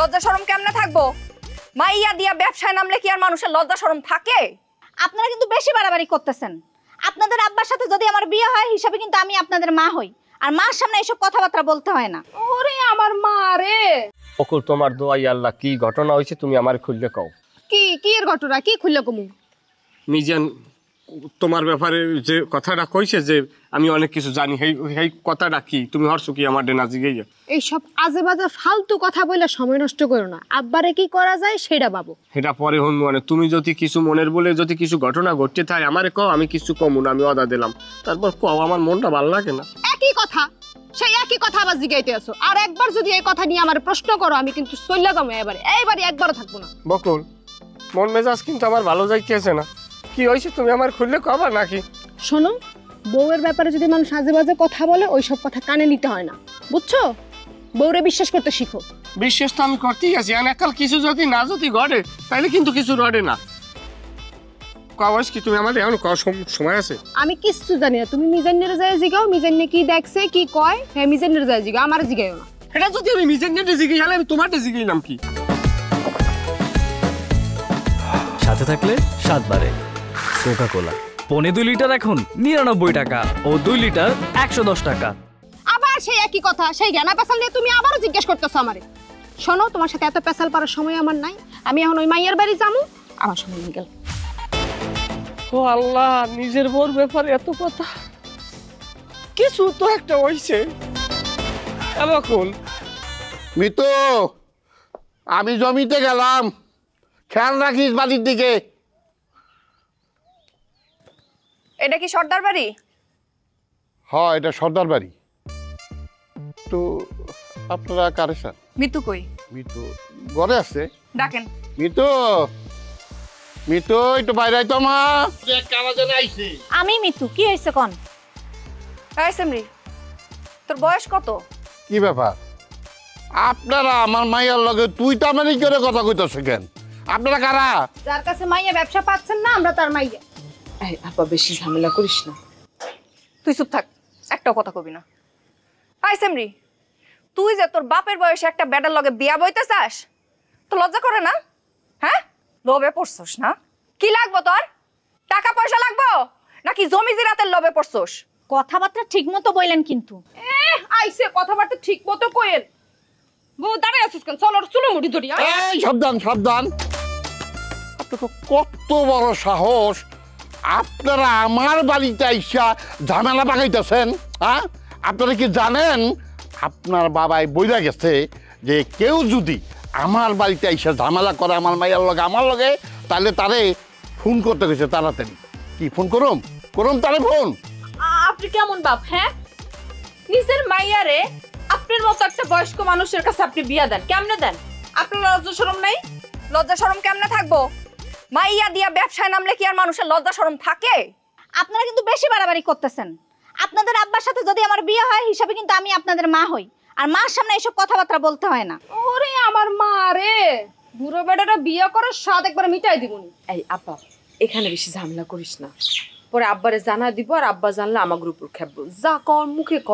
লজ্জা শরম কেমনে থাকবো? মাইয়া দিয়া ব্যবসায় নামলে কি আর মানুষের লজ্জা শরম থাকে? আপনারা কিন্তু বেশি বাড়াবাড়ি করতেছেন। আপনাদের আব্বার সাথে যদি আমার বিয়ে হয় হিসাবে কিন্তু আমি আপনাদের মা হই, আর মার সামনে এসব কথাবার্তা বলতে হয় না। ওরে আমার মা রে। বকুল তোমার দোয়াই আল্লাহ, কি ঘটনা হয়েছে তুমি আমার খুললে কও। কি এর ঘটনা? কি খুললে কমু? মিজান তোমার ব্যাপারে যে কথাটা কইছে যে আমি অনেক কিছু জানি, সেই কথাটা কি তুমি হরছো কি আমার ডেনা জিগাইয়া? এইসব আজে বাজে ফালতু কথা বলে সময় নষ্ট করো না। আব্বারে কি করা যায় সেটা ভাবো। সেটা পরে হন, মানে তুমি যদি কিছু মনের বলে যদি কিছু ঘটনা ঘটতে থাকে আমারে কও, আমি কিছু কমু না, আমি অদা দিলাম। তারপর কও, আমার মনটা ভালো লাগে না। একই কথা, সেই একই কথা আবার জিগাইতে আসো। আর একবার যদি এই কথা নিয়ে আমার প্রশ্ন করো আমি কিন্তু চলে যাবো এইবারে একবারও থাকবো না। বকুল মন মেজাজ কিন্তু আমার ভালো যাইতেছে না। কি হয়েছে তুমি আমার খুললে কবা নাকি? শোনো, বউয়ের ব্যাপারে যদি মানুষ আজে বাজে কথা বলে ওইসব কথা কানে নিতে হয় না, বুঝছো? বউরে বিশ্বাস করতে শিখো। বিশ্বাস তো আমি করতেই আছি, একাল কিছু যদি না যদি ঘটে তাহলে কিন্তু কিছু ঘটে না। কওয়াস কি তুমি আমার এখন সময় আছে? আমি কিচ্ছু জানি না, তুমি মিজান্নের যায় জিগাও। মিজান্নে কি দেখছে কি কয়, হ্যাঁ মিজান্নের যায় জিগাও, আমার জিগাইও না। এটা যদি আমি মিজান নিয়ে জিগাই হলে আমি তোমারটা জিগাইলাম কি? সাথে থাকলে 7 বারে কোকা কোলা 2.5 লিটার এখন 99 টাকা ও 2 লিটার 110 টাকা। আবার সেই একই কথা, সেই জ্ঞানা পেশাল নিয়ে তুমি আবারও জিজ্ঞেস করতেছো আমারে। শোনো, তোমার সাথে এত পেশাল পারার সময় আমার নাই। আমি এখন ওই মাইয়ার বাড়ি যাবো, আমার সময় হয়ে গেল। ও আল্লাহ, নিজের বউর ব্যাপারে এত কথা, কিছু তো একটা হইছে। এখন মিতু, আমি জমিতে গেলাম, খেয়াল রাখিস বাড়ির দিকে। এটা কি সর্দার বাড়ি? হ্যাঁ, এটা সর্দার বাড়ি। তো আপনারা কারে স্যার? মিতু কই? মিতু ঘরে আছে। ডাকেন। মিতু, মিতু একটু বাইরে আইতো মা। আমি মিতু, কি হয়েছে কোন? এই সেমরি, তোর বয়স কত? কি ব্যাপার আপনারা আমার মাইয়ার লগে তুই তামানি করে কথা কইতেছ কেন? আপনারা কারা? যার কাছে মাইয়া ব্যবসা পাচ্ছেন না, আমরা তার মাইয়া। এই আপা বেশি ঝামেলা করিস না। তুই চুপ থাক, একটাও কথা কবি না। এই সেমরি, তুই যে তোর বাপের বয়সে একটা বেটার লগে বিয়া বইতে চাস, তো লজ্জা করে না? হ্যাঁ, লোভে পড়ছস না? কি লাগবো তোর? টাকা পয়সা লাগবো নাকি জমি জিরাতের লোভে পড়ছস? কথাবার্তা ঠিক মতো বললেন কিন্তু। আইসে কথাবার্তা ঠিক মতো কইেন। বউ দাঁড়ায় আছিস কেন? চল, চুলো মুড়ি ধরি। এই সাবধান সাবধান, আপনার তো কত বড় সাহস! আপনারা আমার বাড়িতে আইসা ঝামেলা পাকাইতেছেন। হ্যাঁ, আপনারা কি জানেন আপনার বাবাই বইলা গেছে যে কেউ যদি আমার বাড়িতে আইসা ঝামেলা করে আমার মাইয়ার লগে আমার লগে, তাহলে তারে ফোন করতে গেছে তাড়াতাড়ি। কি ফোন করুম করুম তারে ফোন? আপনি কেমন বাপ? হ্যাঁ, নিজের মাইয়ারে আপনার মতো একটা বয়স্ক মানুষের কাছে আপনি বিয়া দেন, কেমনে দেন? আপনার লজ্জা শরম নাই? লজ্জা শরম কেমনে থাকবো? মাইয়া দিয়া ব্যবসায় নামলে কি আর মানুষের লজ্জা শরম থাকে? আপনারা কিন্তু বেশি বাড়াবাড়ি করতেছেন। আপনাদের আব্বার সাথে যদি আমার বিয়ে হয় হিসাবে কিন্তু আমি আপনাদের মা হই, আর মার সামনে এসব কথাবার্তা বলতে হয় না। ওরে আমার মা রে, বুড়ো বেটাটা বিয়ে করার স্বাদ একবার মিটাই দিবনি। এই আপা এখানে বেশি ঝামেলা করিস না, পরে আব্বারে জানা দিব, আর আব্বা জানলে আমার উপর খেপবো। যা কর মুখে ক,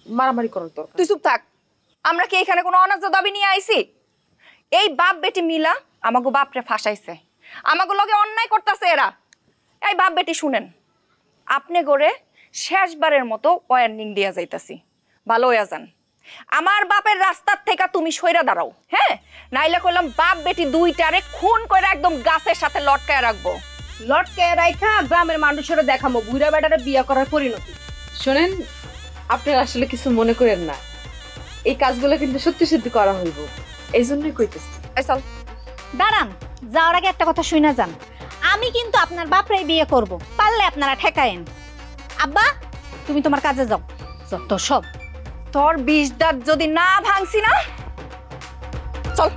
মারামারি করার দরকার। তুই চুপ থাক। আমরা কি এখানে কোনো অনার্য দাবি নিয়ে আইছি? এই বাপ বেটি মিলা আমাগো বাপরে ফাঁসাইছে, আমাগো লগে অন্যায় করতেছে এরা। এই বাপ বেটি শুনেন, আপনি গড়ে শেষবারের মতো ওয়ার্নিং দিয়া যাইতাছি, ভালো হইয়া যান। আমার বাপের রাস্তার থেকে তুমি সইরা দাঁড়াও, হ্যাঁ? নাইলে কইলাম বাপ বেটি দুইটারে খুন করে একদম গাছের সাথে লটকায় রাখবো। লটকে রাইখা গ্রামের মানুষেরা দেখামো বুড়া বেটারে বিয়ে করার পরিণতি। শোনেন, আপনারা আসলে কিছু মনে করেন না, এই কাজগুলো কিন্তু সত্যি সত্যি করা হইব, এই জন্যই কইতেছি। এই চল। দাঁড়ান, যাওয়ার আগে একটা কথা শুনে যান। আমি কিন্তু আপনার বাপরে বিয়ে করব, পারলে আপনারা ঠেকায়েন। আব্বা, তুমি তোমার কাজে যাও। যত সব। তোর 20 দাঁত যদি না ভাঙছি না, চল।